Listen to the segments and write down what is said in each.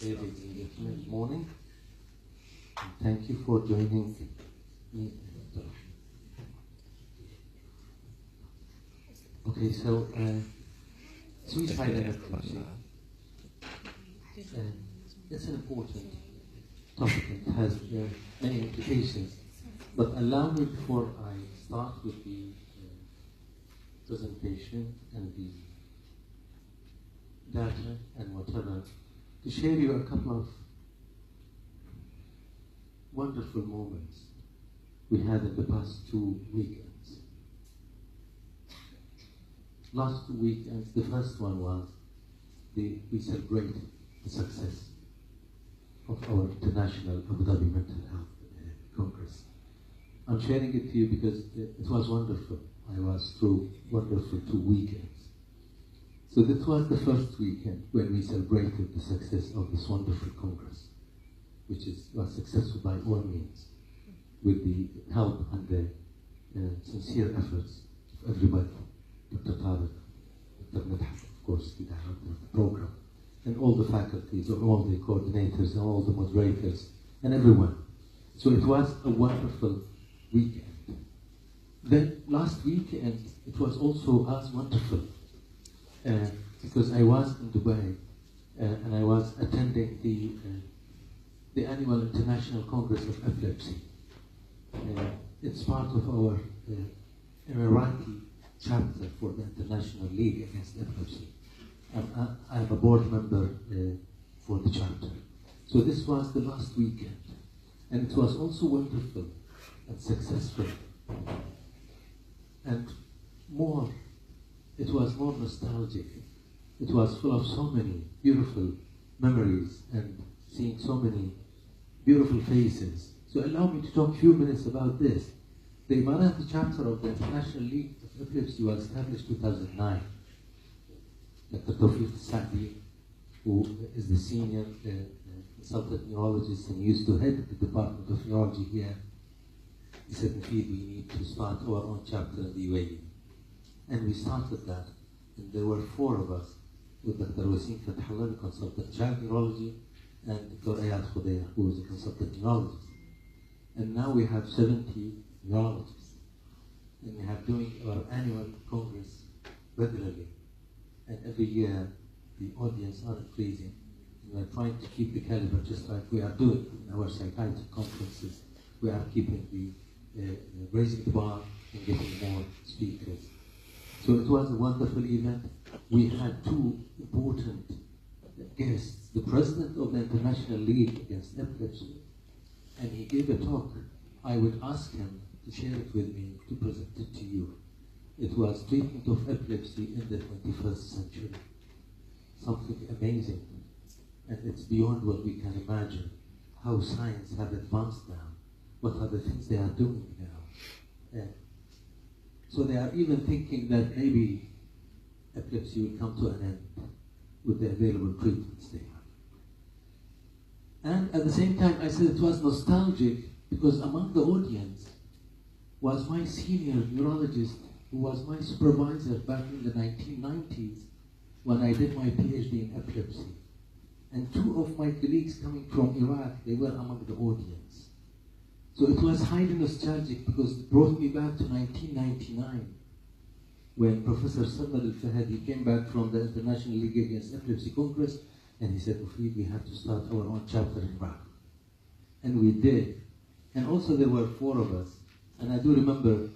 Ladies and gentlemen, good morning. And thank you for joining me. Okay, so suicide and epilepsy. It's an important topic. It has many implications. But allow me, before I start with the presentation and the data and whatever, to share you a couple of wonderful moments we had in the past 2 weekends. Last 2 weekends, the first one was we celebrated the success of our International Abu Dhabi Mental Health Congress. I'm sharing it to you because it was wonderful. I was through wonderful 2 weekends. So this was the first weekend when we celebrated the success of this wonderful Congress, which was successful by all means, with the help and the sincere efforts of everybody, Dr. Tariq, Dr. Medhat, of course, the director of the program, and all the faculties, and all the coordinators, and all the moderators, and everyone. So it was a wonderful weekend. Then last weekend, it was also as wonderful, because I was in Dubai, and I was attending the annual International Congress of Epilepsy. It's part of our Emirati chapter for the International League Against Epilepsy. I'm a board member for the chapter. So this was the last weekend, and it was also wonderful and successful. And it was more nostalgic. It was full of so many beautiful memories and seeing so many beautiful faces. So allow me to talk a few minutes about this. The Emirati chapter of the International League of Epilepsy was established in 2009. Dr. Tawfiq Sa'di, who is the senior consultant neurologist and used to head the Department of Neurology here, he said, Mufeed, we need to start our own chapter in the UAE. And we started that, and there were 4 of us, with Dr. Wasim Fathallah, the consultant child neurology, and Dr. Ayad Khudair, who is a consultant neurologist. And now we have 70 neurologists, and we have doing our annual congress regularly. And every year, the audience are increasing. And we are trying to keep the caliber just like we are doing in our psychiatric conferences. We are keeping raising the bar and getting more speakers. So it was a wonderful event. We had 2 important guests, the president of the International League Against Epilepsy, and he gave a talk. I would ask him to share it with me, to present it to you. It was treatment of epilepsy in the 21st century. Something amazing. And it's beyond what we can imagine, how science have advanced now. What are the things they are doing now? So they are even thinking that maybe epilepsy will come to an end with the available treatments they have. And at the same time, I said it was nostalgic because among the audience was my senior neurologist who was my supervisor back in the 1990s when I did my PhD in epilepsy. And 2 of my colleagues coming from Iraq, they were among the audience. So it was highly nostalgic because it brought me back to 1999 when Professor Samad al-Fahadi came back from the International League Against Epilepsy Congress, and he said, Mufeed, we have to start our own chapter in Iraq. And we did. And also there were 4 of us. And I do remember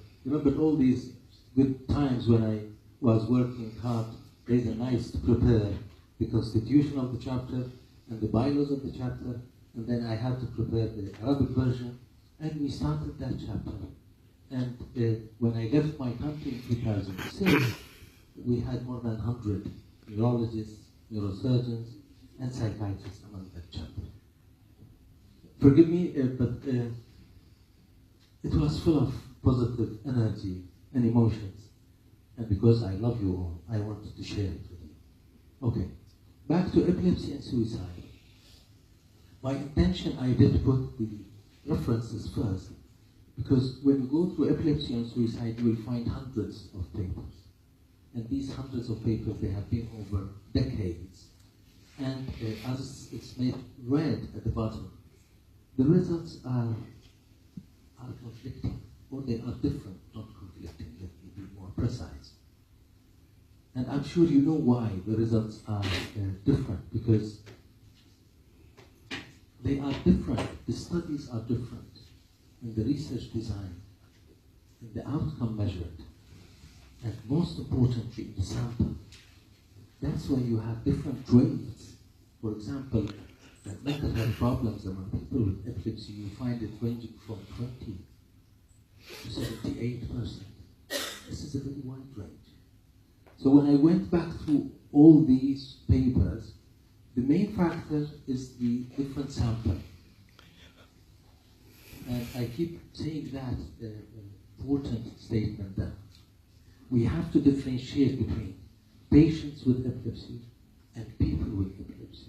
all these good times when I was working hard, days and nights to prepare the constitution of the chapter and the bylaws of the chapter, and then I had to prepare the Arabic version, and we started that chapter. And when I left my country in 2006, we had more than 100 neurologists, neurosurgeons, and psychiatrists among that chapter. Forgive me, but it was full of positive energy and emotions. And because I love you all, I wanted to share it with you. Okay, back to epilepsy and suicide. My intention, I did put the references first, because when you go through epilepsy and suicide, you will find hundreds of papers. And these hundreds of papers, they have been over decades. And as it's made red at the bottom, the results are conflicting, or they are different, not conflicting. Let me be more precise. And I'm sure you know why the results are different, because they are different, the studies are different, and the research design, and the outcome measured, and most importantly, in the sample. That's why you have different grades. For example, mental health problems among people with epilepsy, you find it ranging from 20 to 78%. This is a very wide range. So when I went back through all these papers, the main factor is the different sample. And I keep saying that important statement that we have to differentiate between patients with epilepsy and people with epilepsy.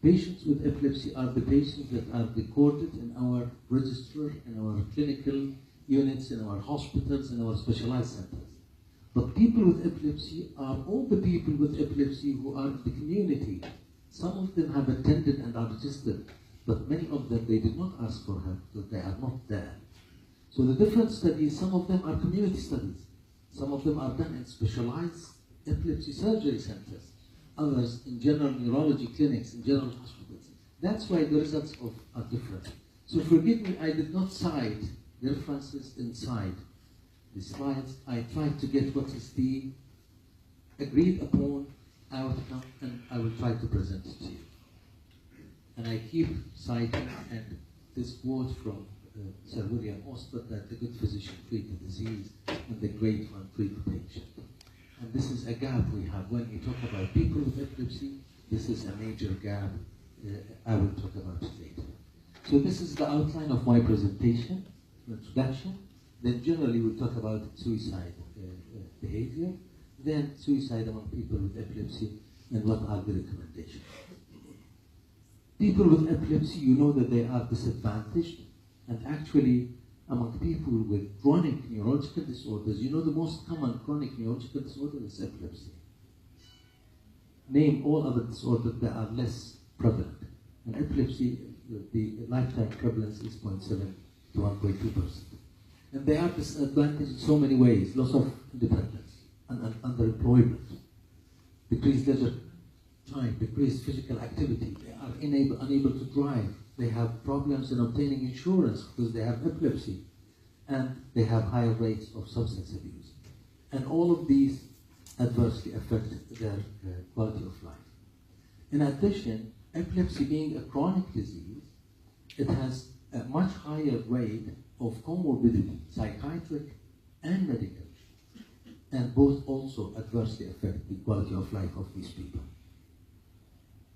Patients with epilepsy are the patients that are recorded in our register, in our clinical units, in our hospitals, in our specialized centers. But people with epilepsy are all the people with epilepsy who are in the community. Some of them have attended and are registered, but many of them, they did not ask for help, because they are not there. So the different studies, some of them are community studies. Some of them are done in specialized epilepsy surgery centers. Others in general neurology clinics, in general hospitals. That's why the results are different. So forgive me, I did not cite the references inside the slides. I tried to get what is the agreed upon outcome, and I will try to present it to you. And I keep citing, and this quote from Sir William Osler, that the good physician treats the disease and the great one treats the patient. And this is a gap we have when we talk about people with epilepsy. This is a major gap. I will talk about it later. So this is the outline of my presentation, introduction. Then generally we'll talk about suicide behavior, then suicide among people with epilepsy, and what are the recommendations. People with epilepsy, you know that they are disadvantaged, and actually among people with chronic neurological disorders, you know the most common chronic neurological disorder is epilepsy. Name all other disorders that are less prevalent. And epilepsy, the lifetime prevalence is 0.7 to 1.2%. And they are disadvantaged in so many ways: loss of independence, and underemployment, decreased leisure time, decreased physical activity. They are unable to drive. They have problems in obtaining insurance because they have epilepsy, and they have higher rates of substance abuse. And all of these adversely affect their quality of life. In addition, epilepsy being a chronic disease, it has a much higher rate of comorbidity, psychiatric and medical, and both also adversely affect the quality of life of these people.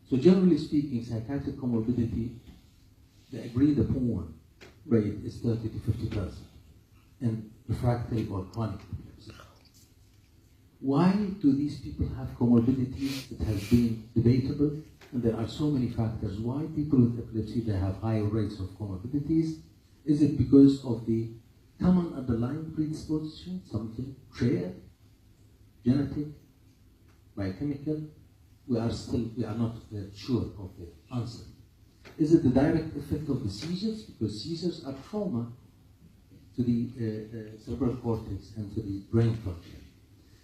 So generally speaking, psychiatric comorbidity, the agreed upon rate is 30 to 50% in refractory or chronic epilepsy. Why do these people have comorbidities? It has been debatable, and there are so many factors. Why people with epilepsy, they have higher rates of comorbidities? Is it because of the common underlying predisposition, something shared, genetic, biochemical? We are not sure of the answer. Is it the direct effect of the seizures? Because seizures are trauma to the cerebral cortex and to the brain function.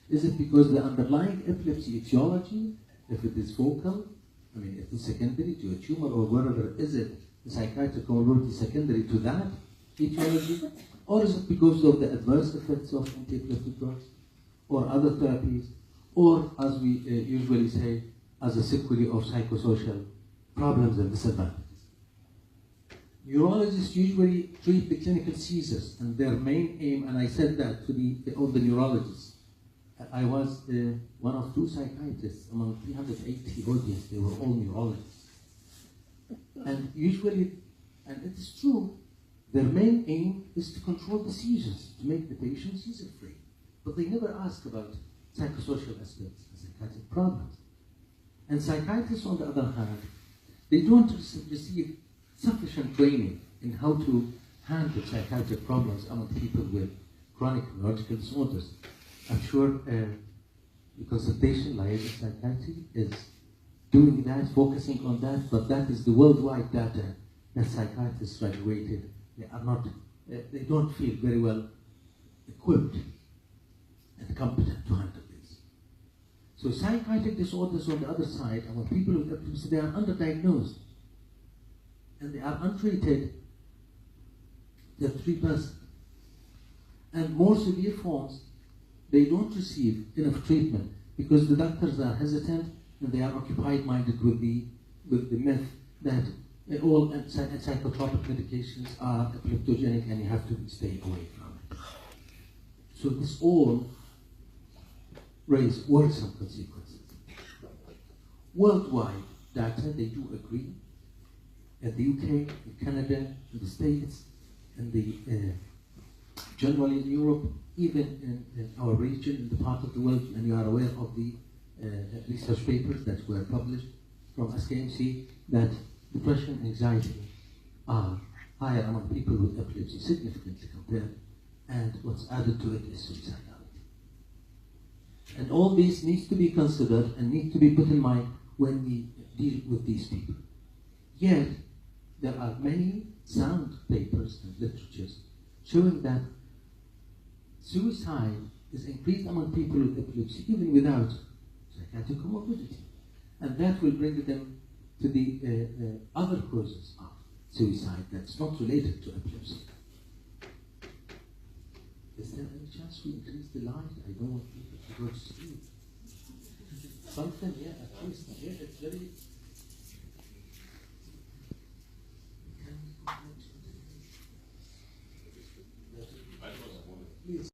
Is it because the underlying epilepsy etiology, if it is focal, if it's secondary to a tumor or whatever, is it the psychiatric comorbidity secondary to that etiology? Or is it because of the adverse effects of anti-epileptic drugs or other therapies? Or, as we usually say, as a sequelae of psychosocial problems and disadvantages. Neurologists usually treat the clinical seizures, and their main aim, and I said that to all the neurologists. I was one of 2 psychiatrists among 380 audience. They were all neurologists. And usually, and it is true, their main aim is to control the seizures, to make the patient seizure-free. But they never ask about psychosocial aspects and psychiatric problems. And psychiatrists, on the other hand, they don't receive sufficient training in how to handle psychiatric problems among people with chronic neurological disorders. I'm sure the consultation liaison psychiatry is doing that, focusing on that, but that is the worldwide data that psychiatrists graduated. They are not, they don't feel very well equipped and competent to handle this. So psychiatric disorders on the other side, among people with epilepsy, they are underdiagnosed and they are untreated. They're 3%. And more severe forms, they don't receive enough treatment because the doctors are hesitant and they are occupied-minded with the myth that all psychotropic medications are epileptogenic and you have to stay away from it. So this all raise worrisome consequences. Worldwide data, they do agree. In the UK, in Canada, in the States, in the generally in Europe, even in our region, in the part of the world, and you are aware of the research papers that were published from SKMC, that depression and anxiety are higher among people with epilepsy, significantly compared, and what's added to it is suicidality. And all this needs to be considered and need to be put in mind when we deal with these people. Yet, there are many sound papers and literatures showing that suicide is increased among people with epilepsy even without psychiatric comorbidity. And that will bring them to the other causes of suicide that's not related to epilepsy. Is there any chance we increase the light? I don't want people to go to sleep. Something, yeah, at least, yeah, it's very